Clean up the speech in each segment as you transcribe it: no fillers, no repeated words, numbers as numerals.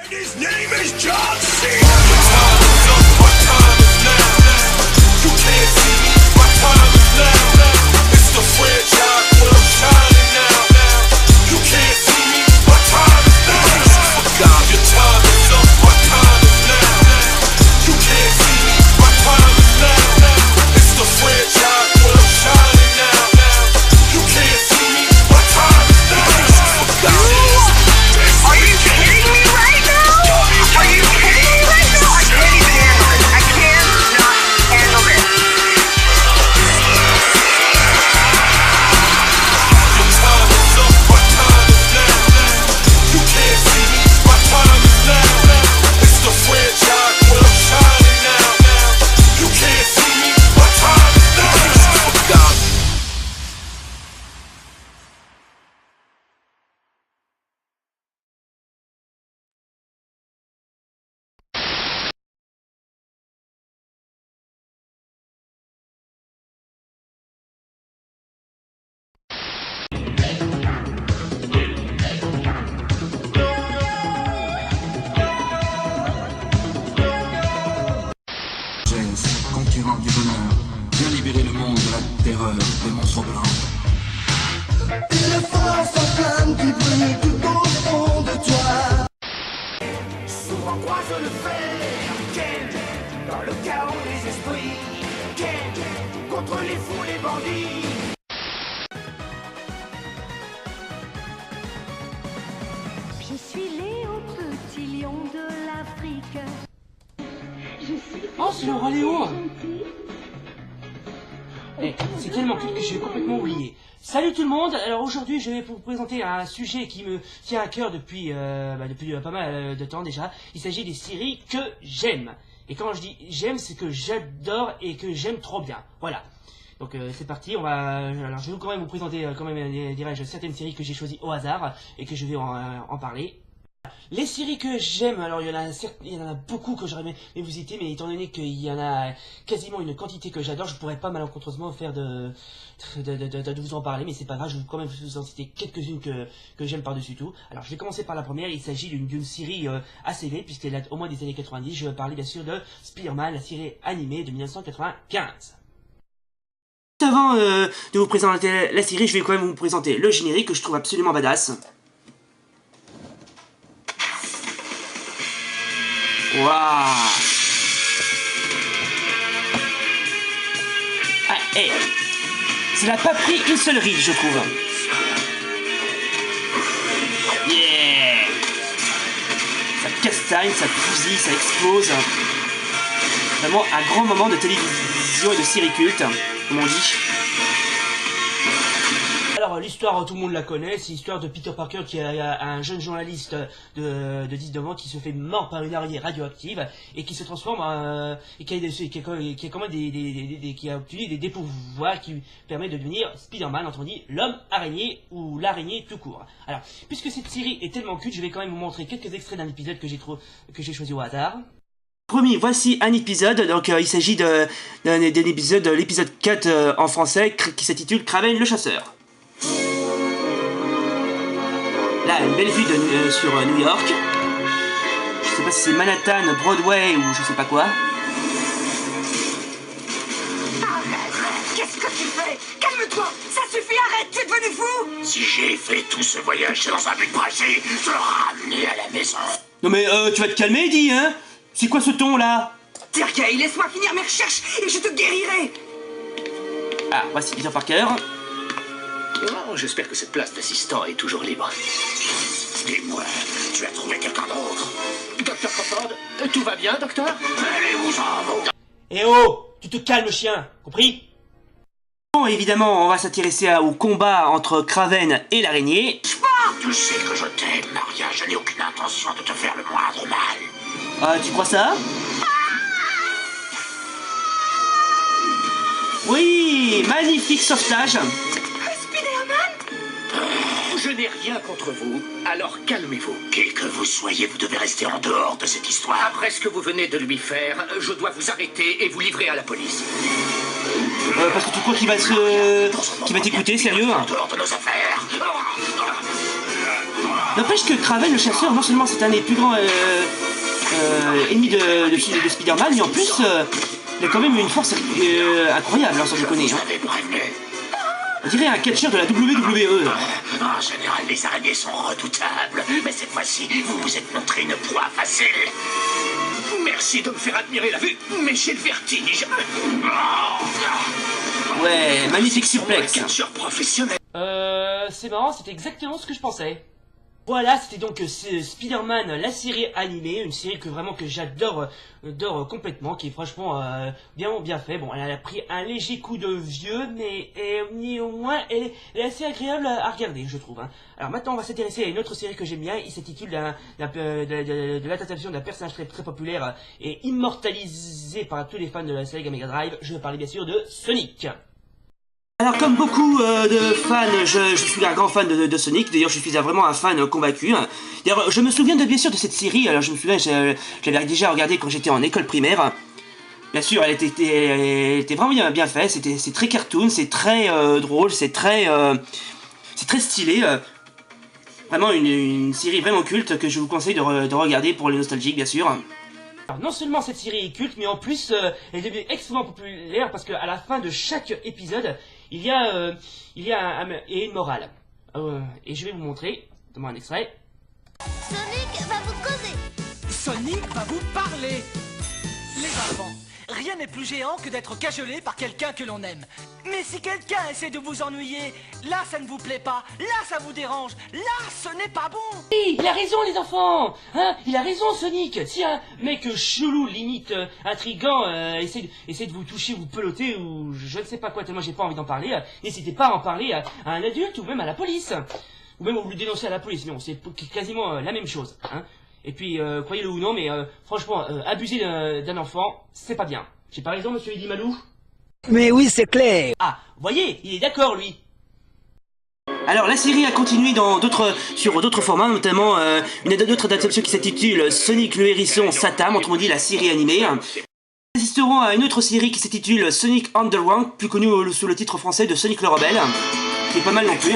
His name is John C. You can't see me, my time is now. It's the franchise where I'm shining now. You can't see me, my time is now. God, your time is up, my time is now. You can't see me, my time is now. It's the franchise where I'm shining now. You can't see me, my time is now. Are you kidding me right now? Are you kidding me right now? I can't even handle it. I cannot handle this. Your time is up, my time is now. You can't see me, my time is now. It's the franchise where I'm shining now. You can't see me, my time is now. God. James, conquérant du bonheur, viens libérer le monde de la terreur des monstres blancs. Une force en flamme qui brûle tout au fond de toi. Souvent croise le fer, Ken, dans le chaos des esprits, Ken, contre les fous, les bandits. Je suis Léo, petit lion de l'Afrique. Oh, c'est le roi Léo. Eh, c'est tellement cool que j'ai complètement oublié. Salut tout le monde. Alors aujourd'hui, je vais vous présenter un sujet qui me tient à cœur depuis pas mal de temps déjà. Il s'agit des séries que j'aime. Et quand je dis j'aime, c'est que j'adore et que j'aime trop bien. Voilà. Donc c'est parti. Alors je vais quand même vous présenter dirais-je certaines séries que j'ai choisies au hasard et que je vais en parler. Les séries que j'aime, alors il y en a beaucoup que j'aurais aimé vous citer, mais étant donné qu'il y en a quasiment une quantité que j'adore, je pourrais pas malencontreusement faire de vous en parler, mais c'est pas grave, je vais quand même vous en citer quelques-unes que j'aime par-dessus tout. Alors je vais commencer par la première, il s'agit d'une série assez vieille, puisqu'elle date au moins des années 90, je vais parler bien sûr de Spider-Man, la série animée de 1995. Avant de vous présenter la série, je vais quand même vous présenter le générique que je trouve absolument badass. Waouh! Ah, hey. Ça n'a pas pris une seule ride, je trouve. Yeah! Ça castagne, ça fusille, ça explose. Vraiment un grand moment de télévision et de série culte, comme on dit. Alors l'histoire, tout le monde la connaît, c'est l'histoire de Peter Parker qui est un jeune journaliste de 19 ans qui se fait mort par une araignée radioactive et qui se transforme et qui a obtenu des pouvoirs qui permettent de devenir Spider-Man, autrement dit l'homme araignée ou l'araignée tout court. Alors puisque cette série est tellement culte, je vais quand même vous montrer quelques extraits d'un épisode que j'ai choisi au hasard. Promis, voici un épisode, donc il s'agit d'un épisode, de l'épisode 4 en français qui s'intitule Kraven le chasseur. Là, une belle vue sur New York. Je sais pas si c'est Manhattan, Broadway ou je sais pas quoi. Qu'est-ce que tu fais? Calme-toi. Ça suffit, arrête. Tu es devenu fou. Si j'ai fait tout ce voyage, c'est dans un but précis, te ramener à la maison. Non mais tu vas te calmer, Eddie, hein? C'est quoi ce ton là? Sergei, laisse-moi finir mes recherches et je te guérirai. Ah, voici Peter Parker. Oh, j'espère que cette place d'assistant est toujours libre. Dis-moi, tu as trouvé quelqu'un d'autre? Docteur Crawford, tout va bien, docteur? Allez-vous-en, vous. Eh oh, tu te calmes, chien, compris? Bon, évidemment, on va s'intéresser au combat entre Kraven et l'araignée. Tu sais que je t'aime, Maria, je n'ai aucune intention de te faire le moindre mal. Ah, tu crois ça? Oui, magnifique sauvetage. Je n'ai rien contre vous, alors calmez-vous. Qui que vous soyez, vous devez rester en dehors de cette histoire. Après ce que vous venez de lui faire, je dois vous arrêter et vous livrer à la police. Parce que tu crois qu'il va t'écouter, sérieux? En dehors de nos affaires. N'empêche que Kraven le chasseur, non seulement c'est un des plus grands ennemis de Spider-Man, mais en plus il a quand même une force incroyable, hein, sans déconner. Hein. On dirait un catcheur de la WWE. En général, les araignées sont redoutables, mais cette fois-ci, vous vous êtes montré une proie facile. Merci de me faire admirer la vue, mais j'ai le vertige. Ouais, magnifique suplex. Catcheur professionnel. C'est marrant, c'était exactement ce que je pensais. Voilà, c'était donc Spider-Man, la série animée, une série que vraiment que j'adore complètement, qui est franchement bien fait. Bon, elle a pris un léger coup de vieux, mais néanmoins, elle est assez agréable à regarder, je trouve. Hein. Alors maintenant, on va s'intéresser à une autre série que j'aime bien. Il s'intitule de l'adaptation d'un personnage très populaire et immortalisé par tous les fans de la série Mega Drive. Je parlais bien sûr de Sonic. Alors comme beaucoup de fans, je suis un grand fan de Sonic, d'ailleurs je suis vraiment un fan convaincu. D'ailleurs je me souviens bien sûr de cette série, alors je me souviens, je l'avais déjà regardée quand j'étais en école primaire. Bien sûr, elle était vraiment bien faite, c'est très cartoon, c'est très drôle, c'est très stylé. Vraiment une série vraiment culte que je vous conseille de regarder pour les nostalgiques bien sûr. Alors, non seulement cette série est culte, mais en plus elle est devenue extrêmement populaire parce qu'à la fin de chaque épisode, il y a une morale. Et je vais vous montrer, notamment un extrait. Sonic va vous causer. Sonic va vous parler. Les enfants, rien n'est plus géant que d'être cajolé par quelqu'un que l'on aime. Mais si quelqu'un essaie de vous ennuyer, là ça ne vous plaît pas, là ça vous dérange, là ce n'est pas bon. Oui, il a raison les enfants, hein, il a raison Sonic. Si un mec chelou, limite intriguant, essaie de vous toucher, vous peloter ou je ne sais pas quoi, tellement j'ai pas envie d'en parler, n'hésitez pas à en parler à un adulte ou même à la police. Ou même vous le dénoncez à la police, non, c'est quasiment la même chose. Hein. Et puis, croyez-le ou non, mais franchement, abuser d'un enfant, c'est pas bien. J'ai pas raison, monsieur Eddy Malou? Mais oui, c'est clair. Ah, voyez, il est d'accord, lui. Alors, la série a continué sur d'autres formats, notamment une autre adaptation qui s'intitule Sonic le Hérisson Satam, autrement dit la série animée. Nous assisterons à une autre série qui s'intitule Sonic Underground, plus connue sous le titre français de Sonic le Rebelle, qui est pas mal non plus.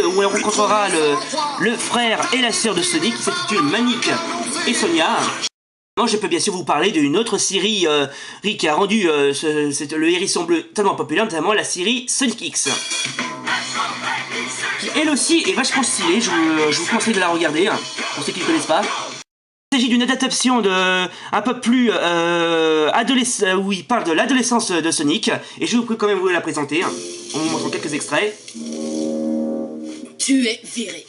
On rencontrera le frère et la sœur de Sonic qui s'intitule Manic et Sonia. Je peux bien sûr vous parler d'une autre série qui a rendu le hérisson bleu tellement populaire, notamment la série Sonic X. Qui elle aussi est vachement stylée, je vous conseille de la regarder, pour ceux qui ne connaissent pas. Il s'agit d'une adaptation un peu plus où il parle de l'adolescence de Sonic, et je peux quand même vous la présenter, en vous montrant quelques extraits. Tu es viré.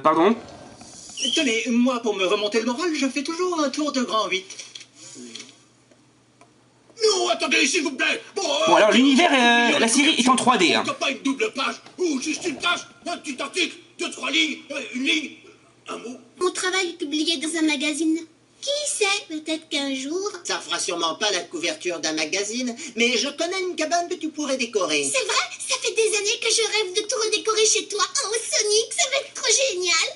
Pardon ? Tenez, moi, pour me remonter le moral, je fais toujours un tour de grand 8. Non, attendez, s'il vous plaît. Bon, alors l'univers, la série est en 3D. Hein. Pas une double page, ou juste une page, un petit article, 2-3 lignes, une ligne, un mot. Mon travail est publié dans un magazine. Qui sait, peut-être qu'un jour... Ça fera sûrement pas la couverture d'un magazine, mais je connais une cabane que tu pourrais décorer. C'est vrai, ça fait des années que je rêve de tout redécorer chez toi. Oh, Sonic, ça va être trop génial.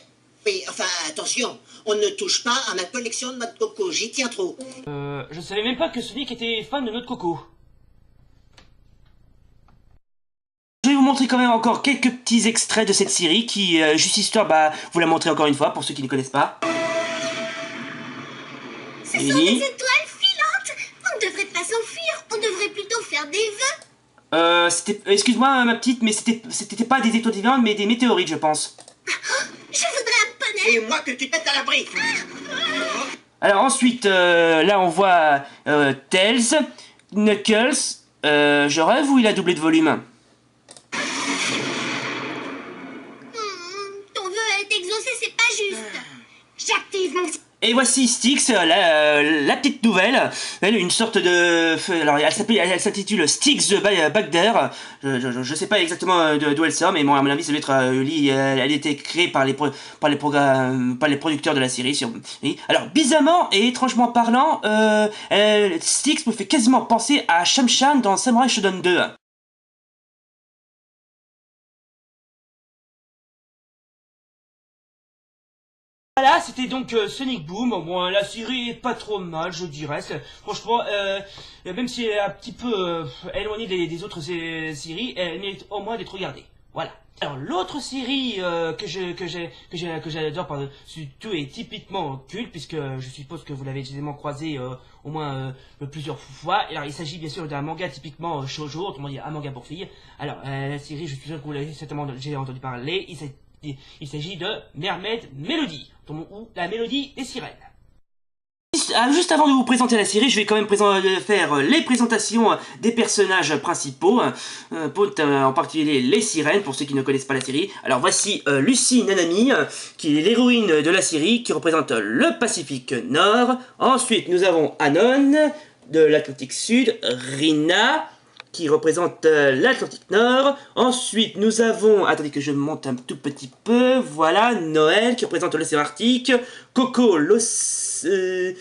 Oui, enfin, attention, on ne touche pas à ma collection de noix de coco, j'y tiens trop. Je savais même pas que Sonic était fan de noix de coco. Je vais vous montrer quand même encore quelques petits extraits de cette série qui, juste histoire, vous la montrer encore une fois pour ceux qui ne connaissent pas. Ce sont des étoiles filantes. On ne devrait pas s'enfuir, on devrait plutôt faire des vœux. Excuse-moi ma petite, mais c'était pas des étoiles filantes, mais des météorites, je pense. Je voudrais un poney. Et moi que tu pètes à l'abri. Alors ensuite, là on voit Tails, Knuckles, je rêve ou il a doublé de volume? Ton vœu a été exaucé, c'est pas juste. J'active mon... Et voici Styx, la petite nouvelle. Elle une sorte de... Alors elle s'intitule Styx the Bagder. Je sais pas exactement d'où elle sort, mais bon, à mon avis ça doit être elle a été créée par les producteurs de la série. Oui. Alors bizarrement et étrangement parlant, Styx me fait quasiment penser à Shamshan dans Samurai Shodown 2. Voilà, c'était donc Sonic Boom. Bon, la série est pas trop mal, je dirais. Franchement, même si elle est un petit peu éloignée des autres séries, elle mérite au moins d'être regardée. Voilà. Alors l'autre série que j'adore par-dessus tout est typiquement culte, puisque je suppose que vous l'avez évidemment croisé au moins plusieurs fois. Alors il s'agit bien sûr d'un manga typiquement shoujo, autrement dit un manga pour filles. Alors la série, je suis sûr que vous l'avez certainement déjà entendu parler, il s'agit de Mermaid Melody, ou la mélodie des sirènes. Juste avant de vous présenter la série, je vais quand même faire les présentations des personnages principaux, en particulier les sirènes, pour ceux qui ne connaissent pas la série. Alors voici Lucy Nanami, qui est l'héroïne de la série, qui représente le Pacifique Nord. Ensuite, nous avons Anon, de l'Atlantique Sud, Rina, qui représente l'Atlantique Nord. Ensuite, nous avons, attendez que je monte un tout petit peu, voilà, Noël, qui représente l'océan Arctique, Coco, l'océan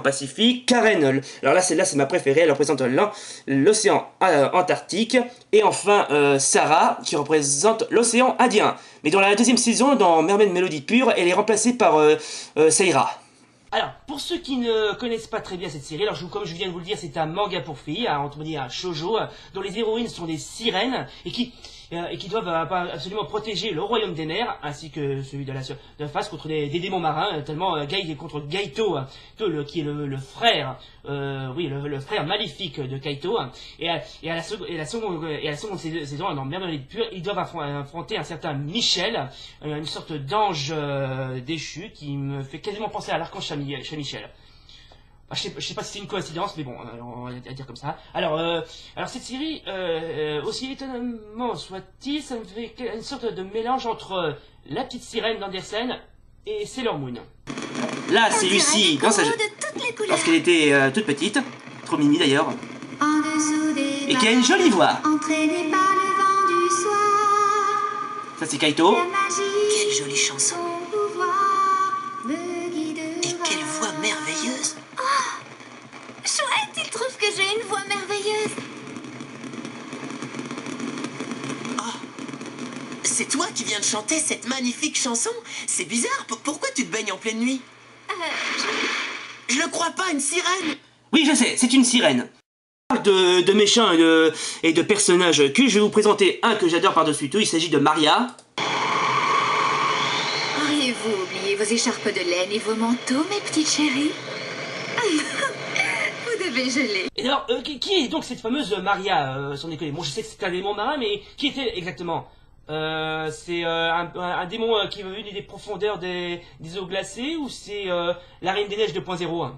Pacifique, Karen, alors là celle-là c'est ma préférée, elle représente l'océan Antarctique, et enfin Sarah, qui représente l'océan Indien. Mais dans la deuxième saison, dans Mermaid Melody Pure, elle est remplacée par Seira. Alors, pour ceux qui ne connaissent pas très bien cette série, alors comme je viens de vous le dire, c'est un manga pour filles, autrement dit un shoujo, dont les héroïnes sont des sirènes, et qui doivent absolument protéger le royaume des mers, ainsi que celui de la face contre des démons marins, tellement contre Gaito, qui est le frère, le frère maléfique de Kaito, et à la seconde saison, dans Mermaid Pure, ils doivent affronter un certain Michel, une sorte d'ange déchu, qui me fait quasiment penser à l'archange Michel. Je sais pas si c'est une coïncidence, mais bon, on va dire comme ça. Alors cette série, aussi étonnamment soit-il, ça me fait une sorte de mélange entre La Petite Sirène d'Andersen et Sailor Moon. Là, c'est Lucy, parce qu'elle était toute petite, trop mimi d'ailleurs, et qui a une jolie voix. Ça, c'est Kaito. Quelle jolie chanson. Et quelle voix merveilleuse. Chouette, il trouve que j'ai une voix merveilleuse. Oh, c'est toi qui viens de chanter cette magnifique chanson? C'est bizarre, pourquoi tu te baignes en pleine nuit? Je le crois pas, une sirène. Oui, je sais, c'est une sirène. De méchants et de personnages que je vais vous présenter un que j'adore par-dessus tout, il s'agit de Maria. Auriez-vous oublié vos écharpes de laine et vos manteaux, mes petites chéries? Vous devez geler. Et alors, qui est donc cette fameuse Maria, sans déconner? Bon, je sais que c'est un démon marin, mais qui est-elle exactement? C'est un démon qui veut venir des profondeurs des eaux glacées, ou c'est la Reine des Neiges 2.0?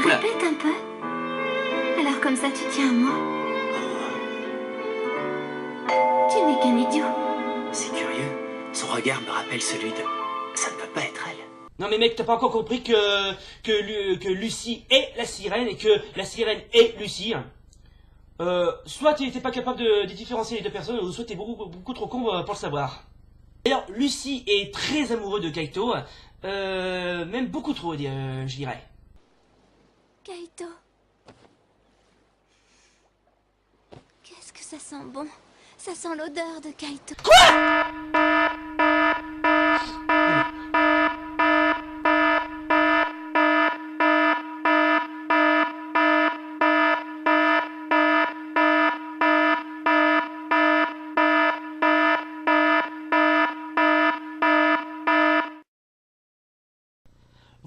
Répète un peu. Alors comme ça, tu tiens à moi. Tu n'es qu'un idiot. C'est curieux. Son regard me rappelle celui de... Ça ne peut pas être elle. Non mais mec, t'as pas encore compris que Lucy est la sirène et que la sirène est Lucy. Soit t'es pas capable de différencier les deux personnes, ou soit t'es beaucoup trop con pour le savoir. D'ailleurs, Lucy est très amoureux de Kaito, même beaucoup trop, je dirais. Kaito. Qu'est-ce que ça sent bon. Ça sent l'odeur de Kaito.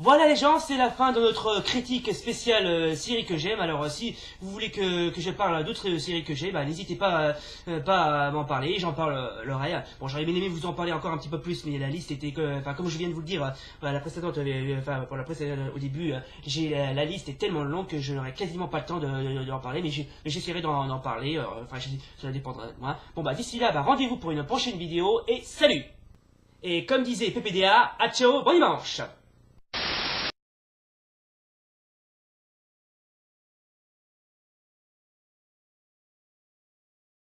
Voilà les gens, c'est la fin de notre critique spéciale série que j'aime. Alors si vous voulez que je parle d'autres séries que j'aime, n'hésitez pas à m'en parler, j'en parle l'oreille. Bon, j'aurais bien aimé vous en parler encore un petit peu plus, mais la liste était comme je viens de vous le dire, la précédente, au début, la liste est tellement longue que je n'aurai quasiment pas le temps d'en parler, mais j'essaierai d'en parler, ça dépendra de moi. Bon d'ici là, rendez-vous pour une prochaine vidéo, et salut! Et comme disait PPDA, à ciao, bon dimanche!